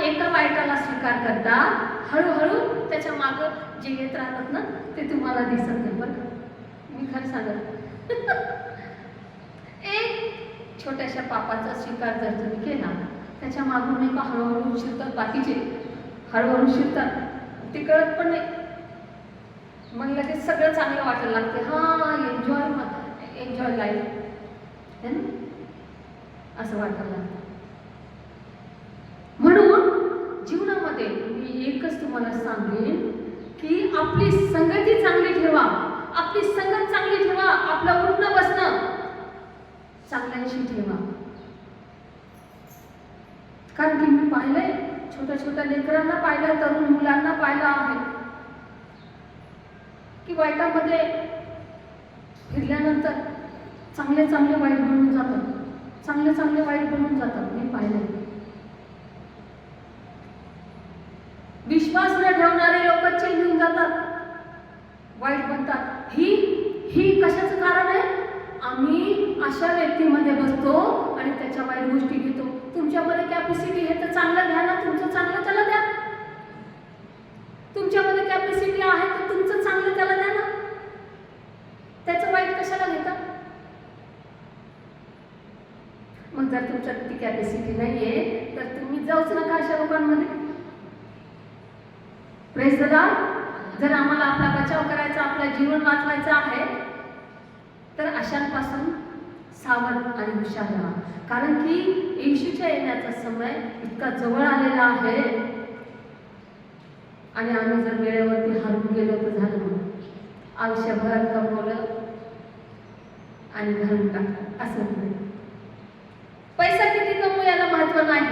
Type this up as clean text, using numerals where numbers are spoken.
एका वाईटाला स्वीकार करता, हळूहळू त्याच्या मागं जे येत राहतात ना ते तुम्हाला दिसत नाही. बरं मी खरं सांगत एक छोट्याशा पापाचा स्वीकार जर तुम्ही केला, त्याच्या मागून नाही का हळूहळू शिरतात, बाकीचे हळूहळू शिरतात, ते कळत पण नाही. मग लगेच सगळं चांगलं वाटायला लागते. एन्जॉय लाईफ है ना, असं वाटायला लागतं. म्हणून जीवनामध्ये मी एकच तुम्हाला सांगेन की आपली संगती चांगली ठेवा, आपली संगत चांगली ठेवा, आपलं उठणं बसणं चांगल्याशी ठेवा. कारण की मी पाहिलंय, छोट्या छोट्या लेकरांना पाहिलं, तरुण मुलांना पाहिलं आहे की वाईटामध्ये फिरल्यानंतर चांगले चांगले वाईट बनून जातात, चांगले चांगले वाईट बनून जातात. मी पाहिलंय. विश्वास न ठेवणारे लोक चेंज होऊन जातात, वाईट बनतात. ही कशाचं कारण आहे? आम्ही अशा व्यक्तीमध्ये बसतो आणि त्याच्या वाईट गोष्टी घेतो. तुमच्यामध्ये कॅपॅसिटी आहे तर चांगलं घ्या ना, तुमचं चांगलं त्याला द्या. तुमच्यामध्ये कॅपॅसिटी आहे तर तुमचं चांगलं त्याला द्या ना, त्याचं वाईट कशाला घेता? मग जर तुमच्यात ती कॅपॅसिटी नाहीये तर तुम्ही जाऊच नका अशा लोकांमध्ये. Praise the Lord. जर आम्हाला आपला बचाव करायचा, आपलं जीवन वाचवायचं आहे तर अशांपासून सावध आणि हुशार राहा. कारण की येशूच्या येण्याचा समय इतका जवळ आलेला आहे आणि आम्ही जर वेळेवरती हरवून गेलो तर झालं. मग आयुष्यभर कमवलं आणि घालून टाकलं असं नाही. पैसा किती कमवू याला महत्व नाही,